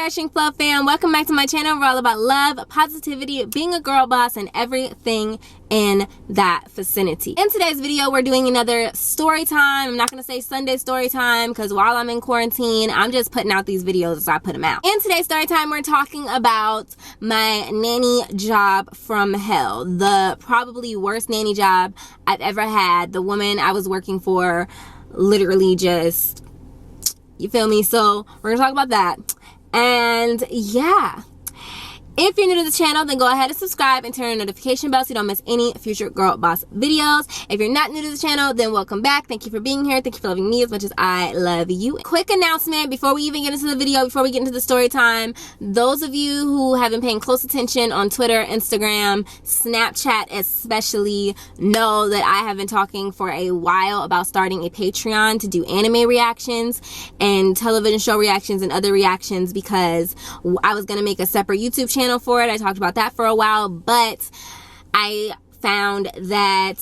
CherishingFlo fam, welcome back to my channel. We're all about love, positivity, being a girl boss, and everything in that vicinity. In today's video, we're doing another story time. I'm not gonna say Sunday story time because while I'm in quarantine, I'm just putting out these videos as I put them out. In today's story time, we're talking about my nanny job from hell. The probably worst nanny job I've ever had. The woman I was working for literally just, you feel me? So we're gonna talk about that. And yeah, if you're new to the channel, then go ahead and subscribe and turn on the notification bell so you don't miss any future girl boss videos. If you're not new to the channel, then welcome back. Thank you for being here. Thank you for loving me as much as I love you. Quick announcement before we even get into the video, before we get into the story time. Those of you who have been paying close attention on Twitter, Instagram, Snapchat especially, know that I have been talking for a while about starting a Patreon to do anime reactions and television show reactions and other reactions, because I was going to make a separate YouTube channel for it. I talked about that for a while, but I found that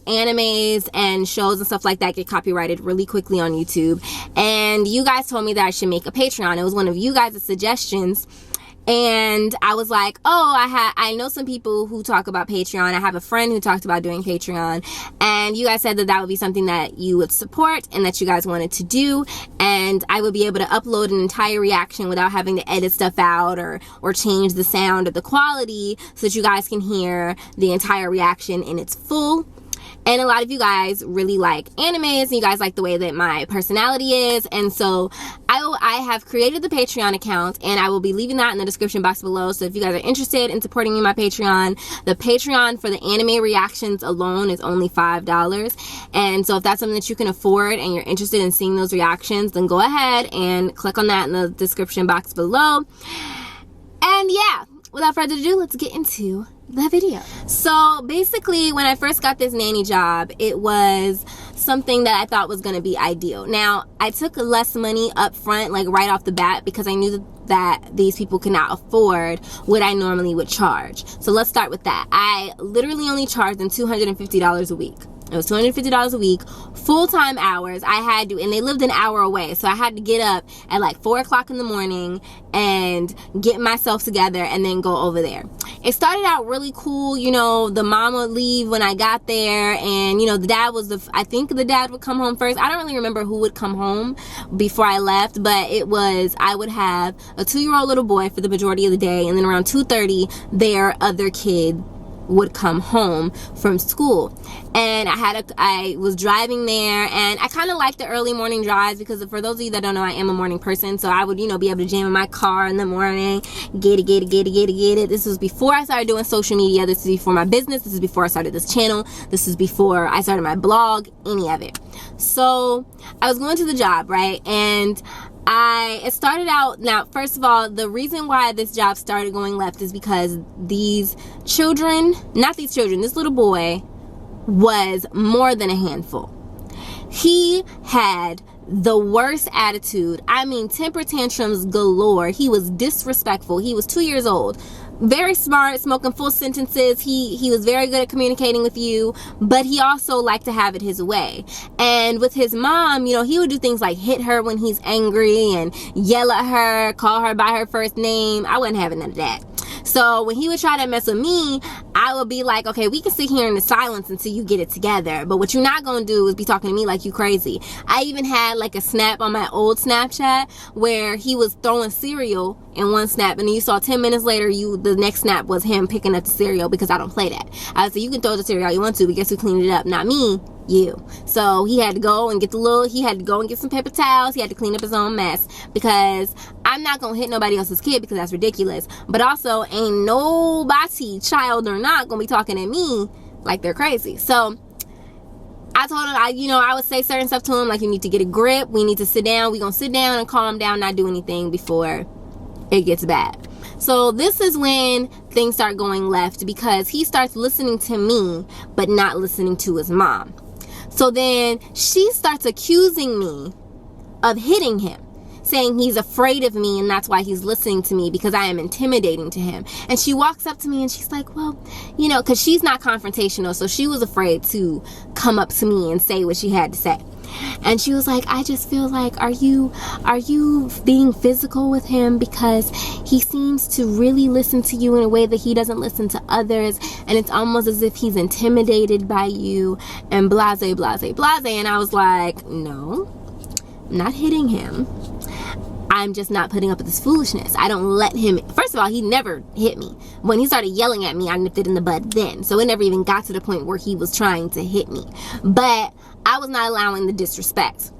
animes and shows and stuff like that get copyrighted really quickly on YouTube, and you guys told me that I should make a Patreon. It was one of you guys' suggestions, and I was like, oh, I know some people who talk about Patreon. I have a friend who talked about doing Patreon, and you guys said that that would be something that you would support and that you guys wanted to do, and I would be able to upload an entire reaction without having to edit stuff out or change the sound or the quality, so that you guys can hear the entire reaction in its full. And a lot of you guys really like animes, and you guys like the way that my personality is. And so I have created the Patreon account, and I will be leaving that in the description box below. So if you guys are interested in supporting me on my Patreon, the Patreon for the anime reactions alone is only $5. And so if that's something that you can afford and you're interested in seeing those reactions, then go ahead and click on that in the description box below. And yeah, without further ado, let's get into the video. So basically, when I first got this nanny job, it was something that I thought was going to be ideal. Now, I took less money up front, like right off the bat, because I knew that these people could not afford what I normally would charge. So let's start with that. I literally only charged them $250 a week. It was $250 a week, full-time hours. I had to, and they lived an hour away, so I had to get up at like 4 o'clock in the morning and get myself together and then go over there. It started out really cool. You know, the mom would leave when I got there, and you know, the dad was I think the dad would come home first. I don't really remember who would come home before I left, but it was, I would have a 2-year-old little boy for the majority of the day, and then around 2:30 their other kid would come home from school. And I was driving there, and I kind of like the early morning drives, because for those of you that don't know, I am a morning person. So I would, you know, be able to jam in my car in the morning, get it. This was before I started doing social media. This is before my business. This is before I started this channel. This is before I started my blog, any of it. So I was going to the job, right? And it started out, now first of all, the reason why this job started going left is because this little boy was more than a handful. He had the worst attitude. I mean, temper tantrums galore. He was disrespectful. He was 2 years old. Very smart, smoking full sentences. He was very good at communicating with you, but he also liked to have it his way. And with his mom, you know, he would do things like hit her when he's angry and yell at her, call her by her first name. I wasn't having none of that. So when he would try to mess with me, I would be like, okay, we can sit here in the silence until you get it together, but what you're not gonna do is be talking to me like you crazy. I even had like a snap on my old Snapchat where he was throwing cereal in one snap, and then you saw 10 minutes later, the next snap was him picking up the cereal, because I don't play that. I said, you can throw the cereal all you want to, but guess who cleaned it up? Not me, you. So he had to go and get some paper towels. He had to clean up his own mess, because I'm not gonna hit nobody else's kid, because that's ridiculous. But also, ain't nobody, child or not, gonna be talking at me like they're crazy. So I told him, I would say certain stuff to him, like, you need to get a grip, we need to sit down, we gonna sit down and calm down, not do anything before it gets bad. So this is when things start going left, because he starts listening to me but not listening to his mom. So then she starts accusing me of hitting him, saying he's afraid of me and that's why he's listening to me, because I am intimidating to him. And she walks up to me and she's like, well, you know, because she's not confrontational, so she was afraid to come up to me and say what she had to say. And she was like, I just feel like, are you being physical with him? Because he seems to really listen to you in a way that he doesn't listen to others. And it's almost as if he's intimidated by you and blase, blase, blase. And I was like, no, I'm not hitting him. I'm just not putting up with this foolishness. I don't let him. First of all, he never hit me. When he started yelling at me, I nipped it in the bud then. So it never even got to the point where he was trying to hit me. But I was not allowing the disrespect.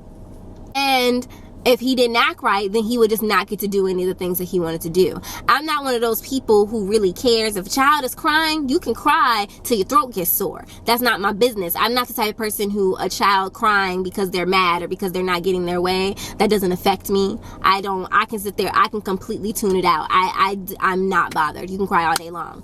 And if he didn't act right, then he would just not get to do any of the things that he wanted to do. I'm not one of those people who really cares. If a child is crying, you can cry till your throat gets sore. That's not my business. I'm not the type of person who a child crying because they're mad or because they're not getting their way, that doesn't affect me. I can sit there, I can completely tune it out. I'm not bothered. You can cry all day long.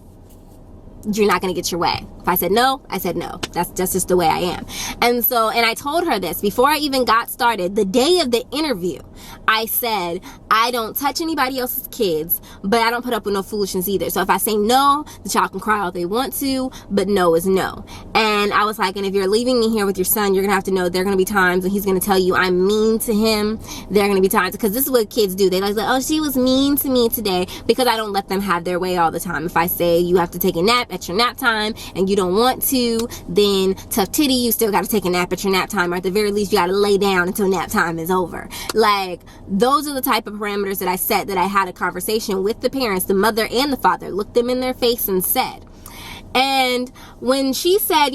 You're not going to get your way. If I said no, I said no. That's just the way I am. And I told her this before I even got started. The day of the interview, I said, I don't touch anybody else's kids, but I don't put up with no foolishness either. So if I say no, the child can cry all they want to, but no is no. And I was like, and if you're leaving me here with your son, you're going to have to know there are going to be times when he's going to tell you I'm mean to him. There are going to be times, because this is what kids do. They like, oh, she was mean to me today, because I don't let them have their way all the time. If I say you have to take a nap at your nap time and you don't want to, then tough titty, you still got to take a nap at your nap time, or at the very least you got to lay down until nap time is over. Like, those are the type of parameters that I set, that I had a conversation with the parents, the mother and the father, looked them in their face and said. And when she said,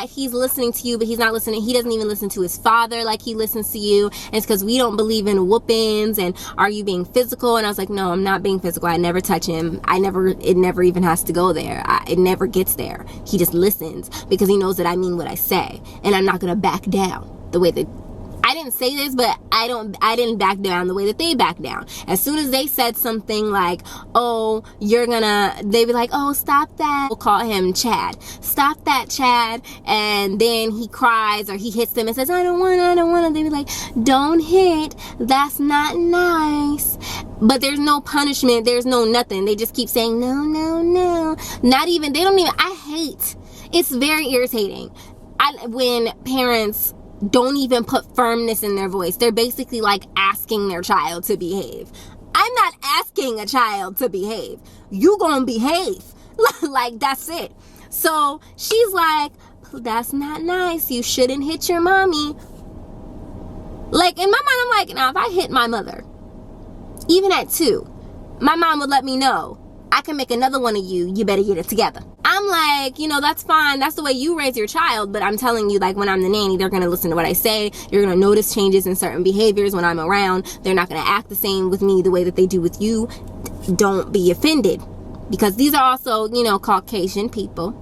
he's listening to you, but he's not listening, he doesn't even listen to his father like he listens to you, and it's because we don't believe in whoopings, and are you being physical? And I was like, no, I'm not being physical. I never touch him. It never even has to go there. It never gets there. He just listens because he knows that I mean what I say, and I'm not going to back down the way that I didn't say this, but I didn't back down the way that they back down. As soon as they said something like, oh, they'd be like, oh, stop that. We'll call him Chad. Stop that, Chad. And then he cries or he hits them and says, I don't want to. They'd be like, don't hit. That's not nice. But there's no punishment. There's no nothing. They just keep saying, no. It's very irritating. When parents don't even put firmness in their voice. They're basically like asking their child to behave. I'm not asking a child to behave. You gonna behave. Like, that's it. So she's like, that's not nice. You shouldn't hit your mommy. Like, in my mind, I'm like, now if I hit my mother, even at 2, my mom would let me know. I can make another one of you. You better get it together. I'm like, that's fine. That's the way you raise your child. But I'm telling you, like, when I'm the nanny, they're going to listen to what I say. You're going to notice changes in certain behaviors when I'm around. They're not going to act the same with me the way that they do with you. Don't be offended. Because these are also, Caucasian people.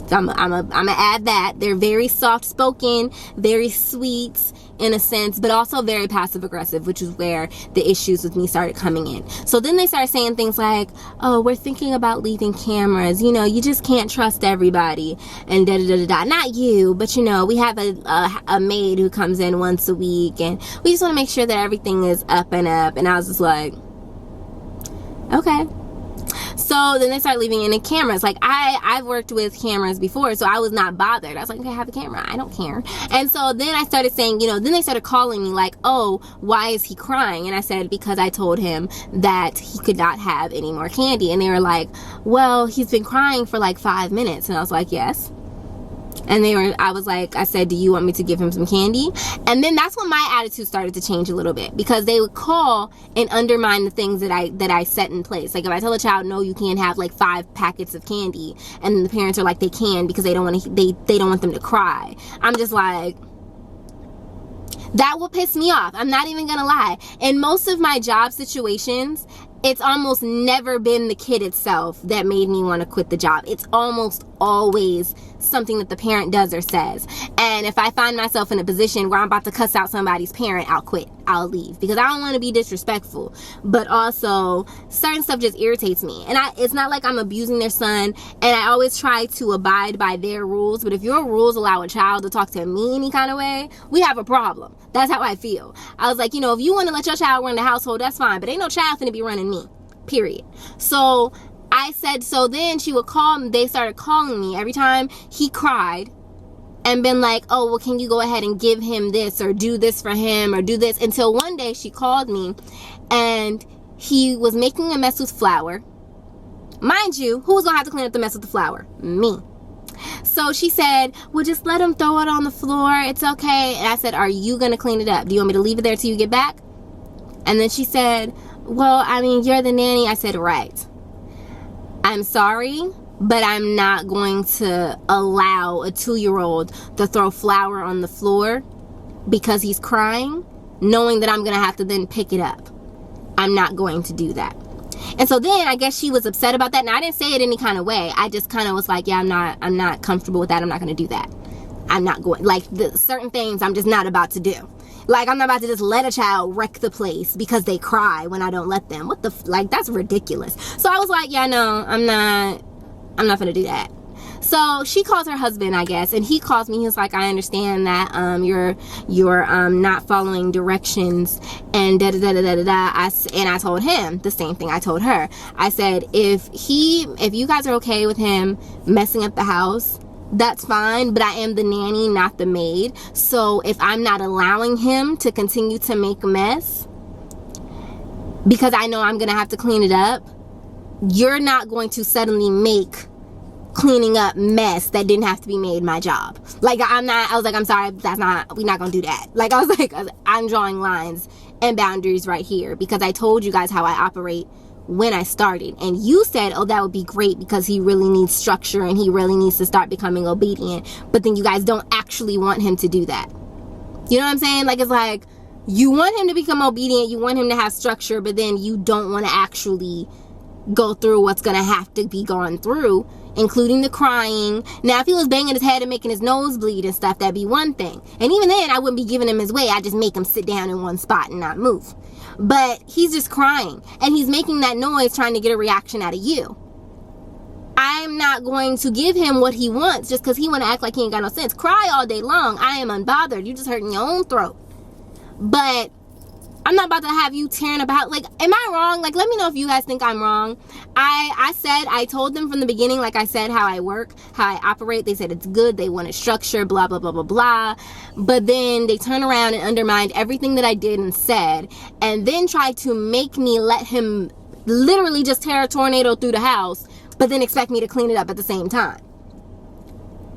So I'm gonna add that. They're very soft-spoken, very sweet in a sense, but also very passive-aggressive, which is where the issues with me started coming in. So then they started saying things like, oh, we're thinking about leaving cameras. You just can't trust everybody. And da-da-da-da-da. Not you, but we have a maid who comes in once a week, and we just want to make sure that everything is up and up. And I was just like, okay. So then they start leaving in the cameras. Like, I've worked with cameras before, so I was not bothered. I was like, okay, I have a camera. I don't care. And so then I started saying, then they started calling me like, oh, why is he crying? And I said, because I told him that he could not have any more candy. And they were like, well, he's been crying for like 5 minutes. And I was like, yes. And I said, do you want me to give him some candy? And then that's when my attitude started to change a little bit, because they would call and undermine the things that I set in place. Like, if I tell a child, no, you can't have like 5 packets of candy, and the parents are like, they can, because they don't want them to cry. I'm just like, that will piss me off. I'm not even gonna lie. In most of my job situations, it's almost never been the kid itself that made me want to quit the job. It's almost always something that the parent does or says. And if I find myself in a position where I'm about to cuss out somebody's parent, I'll quit. I'll leave, because I don't want to be disrespectful, but also certain stuff just irritates me. And it's not like I'm abusing their son, and I always try to abide by their rules. But if your rules allow a child to talk to me any kind of way, we have a problem. That's how I feel. I was like, if you want to let your child run the household, that's fine, but ain't no child finna be running me, period. So I said, so then she would call me. They started calling me every time he cried. and been like, oh, well, can you go ahead and give him this or do this for him or do this, until one day she called me and he was making a mess with flour. Mind you, who was gonna have to clean up the mess with the flour? Me. So she said, well, just let him throw it on the floor, it's okay. And I said, are you gonna clean it up? Do you want me to leave it there till you get back? And then she said, well, I mean, you're the nanny. I said, right. I'm sorry, but I'm not going to allow a 2-year-old to throw flour on the floor because he's crying, knowing that I'm going to have to then pick it up. I'm not going to do that. And so then I guess she was upset about that. Now, I didn't say it any kind of way. I just kind of was like, yeah, I'm not comfortable with that. I'm not going to do that. I'm not going, like, certain things I'm just not about to do. Like, I'm not about to just let a child wreck the place because they cry when I don't let them. Like, that's ridiculous. So I was like, yeah, no, I'm not gonna do that. So she calls her husband, I guess, and he calls me. He was like, I understand that you're not following directions and da da da da da da. And I told him the same thing I told her. I said, if you guys are okay with him messing up the house, that's fine, but I am the nanny, not the maid. So if I'm not allowing him to continue to make a mess because I know I'm gonna have to clean it up, you're not going to suddenly make cleaning up mess that didn't have to be made my job. Like, I was like, I'm sorry, we're not gonna do that. Like, I was like, I'm drawing lines and boundaries right here because I told you guys how I operate when I started, and you said, oh, that would be great because he really needs structure and he really needs to start becoming obedient, but then you guys don't actually want him to do that. You know what I'm saying? Like, it's like, you want him to become obedient, you want him to have structure, but then you don't want to actually go through what's gonna have to be gone through, including the crying. Now, if he was banging his head and making his nose bleed and stuff, that'd be one thing, and even then I wouldn't be giving him his way. I'd just make him sit down in one spot and not move. But he's just crying and he's making that noise trying to get a reaction out of you. I'm not going to give him what he wants just because he want to act like he ain't got no sense. Cry all day long. I am unbothered. You just hurting your own throat. But I'm not about to have you tearing about. Like, am I wrong? Like, let me know if you guys think I'm wrong. I told them from the beginning, like I said, how I work, how I operate. They said it's good. They wanted structure, blah, blah, blah, blah, blah. But then they turn around and undermined everything that I did and said, and then tried to make me let him literally just tear a tornado through the house, but then expect me to clean it up at the same time.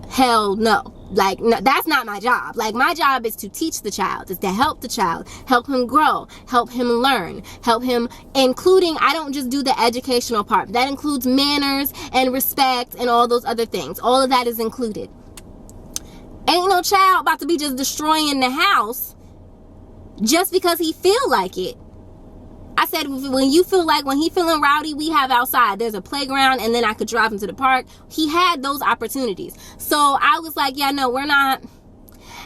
Hell no. Like, no, that's not my job. Like, my job is to teach the child, is to help the child, help him grow, help him learn, help him, including, I don't just do the educational part. That includes manners and respect and all those other things. All of that is included. Ain't no child about to be just destroying the house just because he feel like it. I said, when he feeling rowdy, we have outside. There's a playground, and then I could drive him to the park. He had those opportunities. So I was like, yeah, no, we're not.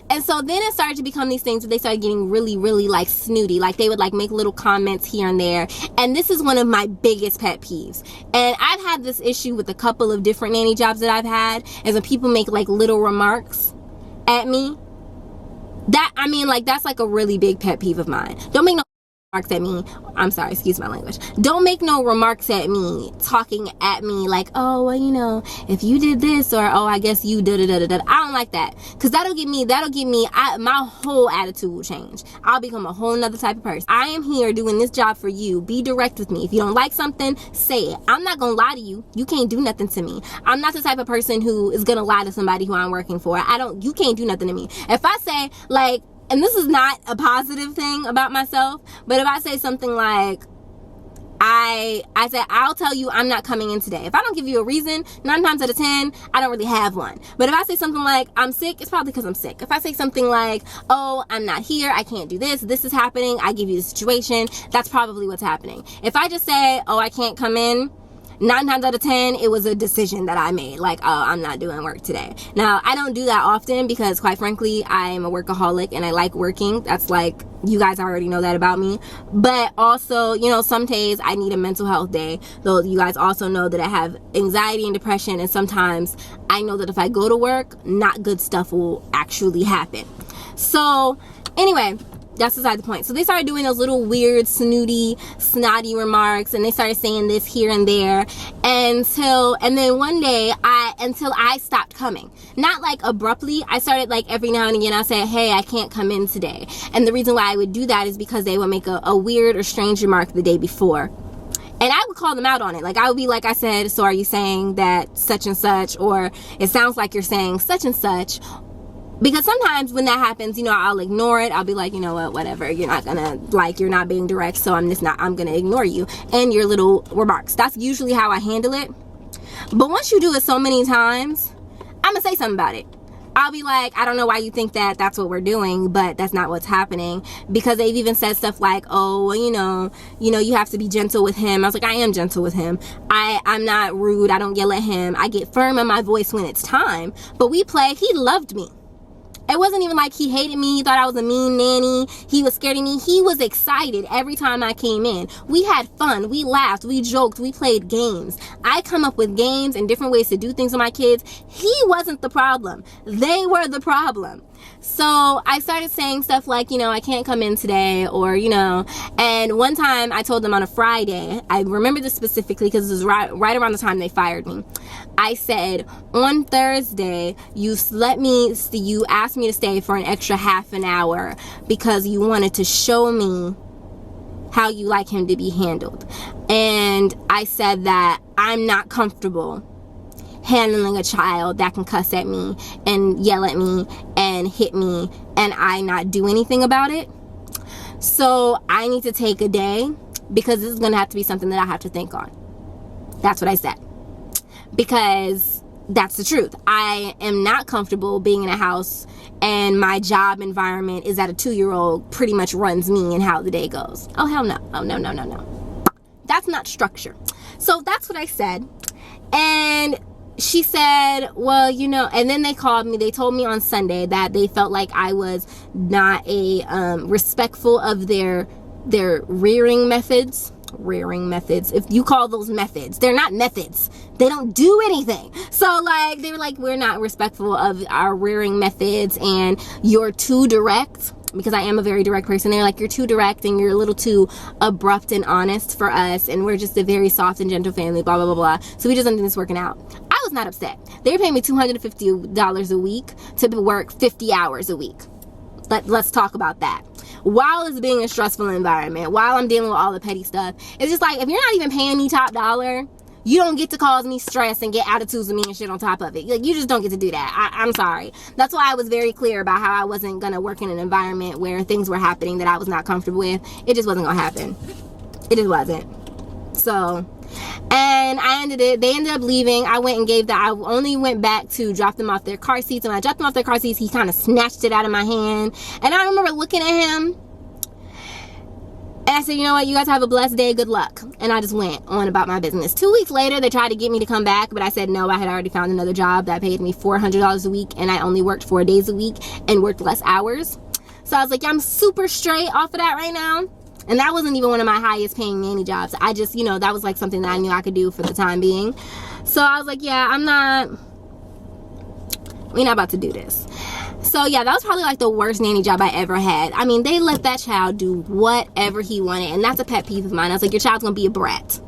And so then it started to become these things where they started getting really, really, like, snooty. Like, they would, like, make little comments here and there. And this is one of my biggest pet peeves. And I've had this issue with a couple of different nanny jobs that I've had, is when people make, like, little remarks at me. That, I mean, like, that's, like, a really big pet peeve of mine. Don't make no remarks at me. I'm sorry, excuse my language. Don't make no remarks at me, talking at me like, oh, well, you know, if you did this, or oh, I guess you da da da da da. I don't like that, because that'll get me, my whole attitude will change. I'll become a whole nother type of person. I am here doing this job for you. Be direct with me. If you don't like something, say it. I'm not gonna lie to you. You can't do nothing to me. I'm not the type of person who is gonna lie to somebody who I'm working for. You can't do nothing to me. If I say, like, and this is not a positive thing about myself, but if I say something like, I said, I'll tell you I'm not coming in today. If I don't give you a reason, 9 times out of 10, I don't really have one. But if I say something like, I'm sick, it's probably because I'm sick. If I say something like, oh, I'm not here, I can't do this, this is happening, I give you the situation, that's probably what's happening. If I just say, oh, I can't come in, 9 times out of 10, it was a decision that I made. Like, oh, I'm not doing work today. Now, I don't do that often because, quite frankly, I'm a workaholic and I like working. That's like, you guys already know that about me. But also, you know, some days I need a mental health day. Though you guys also know that I have anxiety and depression. And sometimes I know that if I go to work, not good stuff will actually happen. So, anyway, that's beside the point. So they started doing those little weird, snooty, snotty remarks, and they started saying this here and there, and then one day, until I stopped coming. Not like abruptly. I started like every now and again, I said, hey, I can't come in today. And the reason why I would do that is because they would make a weird or strange remark the day before. And I would call them out on it. Like, I would be like, I said, so are you saying that such and such? Or it sounds like you're saying such and such. Because sometimes when that happens, you know, I'll ignore it. I'll be like, you know what, whatever. You're not gonna, like, you're not being direct, so I'm gonna ignore you and your little remarks. That's usually how I handle it. But once you do it so many times, I'm gonna say something about it. I'll be like, I don't know why you think that that's what we're doing, but that's not what's happening. Because they've even said stuff like, oh, well, you know, you have to be gentle with him. I was like, I am gentle with him. I'm not rude. I don't yell at him. I get firm in my voice when it's time. But we play. He loved me. It wasn't even like he hated me. He thought I was a mean nanny. He was scared of me. He was excited every time I came in. We had fun. We laughed. We joked. We played games. I come up with games and different ways to do things with my kids. He wasn't the problem. They were the problem. So I started saying stuff like, you know, I can't come in today, or, you know, and one time I told them on a Friday, I remember this specifically because it was right around the time they fired me. I said, on Thursday, you asked me to stay for an extra half an hour because you wanted to show me how you like him to be handled. And I said that I'm not comfortable handling a child that can cuss at me and yell at me and hit me and I not do anything about it. So I need to take a day because this is going to have to be something that I have to think on. That's what I said. Because that's the truth. I am not comfortable being in a house and my job environment is that a 2-year-old pretty much runs me and how the day goes. Oh, hell no. Oh, no. That's not structure. So that's what I said. And she said, well, you know, and then they called me. They told me on Sunday that they felt like I was not respectful of their rearing methods. If you call those methods, they're not methods. They don't do anything. So like, they were like, we're not respectful of our rearing methods and you're too direct. Because I am a very direct person. They're like, you're too direct and you're a little too abrupt and honest for us. And we're just a very soft and gentle family, blah, blah, blah, blah. So we just don't think this working out. I was not upset. They were paying me $250 a week to work 50 hours a week. Let's talk about that. While it's being a stressful environment, while I'm dealing with all the petty stuff, it's just like, if you're not even paying me top dollar, you don't get to cause me stress and get attitudes with me and shit on top of it. Like, you just don't get to do that. I'm sorry. That's why I was very clear about how I wasn't going to work in an environment where things were happening that I was not comfortable with. It just wasn't going to happen. It just wasn't. So, and they ended up leaving. I only went back to drop them off their car seats. And when I dropped them off their car seats, he kind of snatched it out of my hand. And I remember looking at him. And I said, you know what, you guys have a blessed day, good luck. And I just went on about my business. 2 weeks later, they tried to get me to come back, but I said no. I had already found another job that paid me $400 a week, and I only worked 4 days a week and worked less hours. So I was like, yeah, I'm super straight off of that right now. And that wasn't even one of my highest paying nanny jobs. I just, you know, that was like something that I knew I could do for the time being. So I was like, yeah, we're not about to do this. So yeah, that was probably like the worst nanny job I ever had. I mean, they let that child do whatever he wanted, and that's a pet peeve of mine. I was like, your child's gonna be a brat.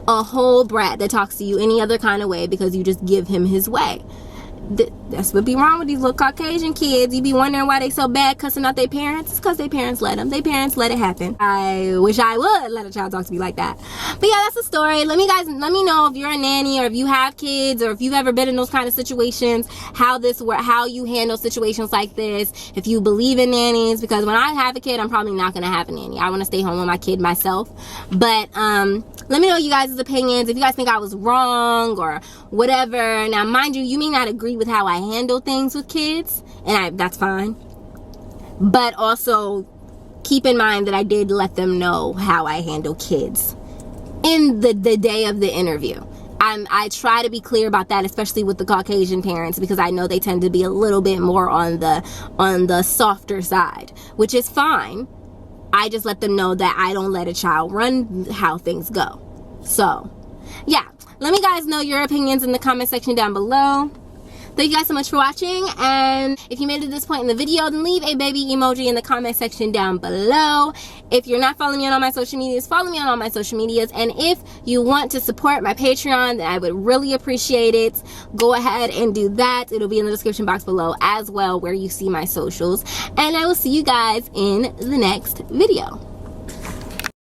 A whole brat that talks to you any other kind of way because you just give him his way. That's what be wrong with these little Caucasian kids. You be wondering why they so bad cussing out their parents. It's because their parents let them. Their parents let it happen. I wish I would let a child talk to me like that. But yeah, that's the story. Let me know if you're a nanny or if you have kids or if you've ever been in those kind of situations, how you handle situations like this, if you believe in nannies. Because when I have a kid, I'm probably not going to have a nanny. I want to stay home with my kid myself. But let me know you guys' opinions. If you guys think I was wrong or whatever. Now, mind you, you may not agree with how I handle things with kids, and that's fine. But also keep in mind that I did let them know how I handle kids in the day of the interview. I try to be clear about that, especially with the Caucasian parents, because I know they tend to be a little bit more on the softer side, which is fine. I just let them know that I don't let a child run how things go. So, yeah. Let me guys know your opinions in the comment section down below. Thank you guys so much for watching, and if you made it to this point in the video, then leave a baby emoji in the comment section down below. If you're not following me on all my social medias, follow me on all my social medias, and if you want to support my Patreon, then I would really appreciate it. Go ahead and do that. It'll be in the description box below as well, where you see my socials, and I will see you guys in the next video.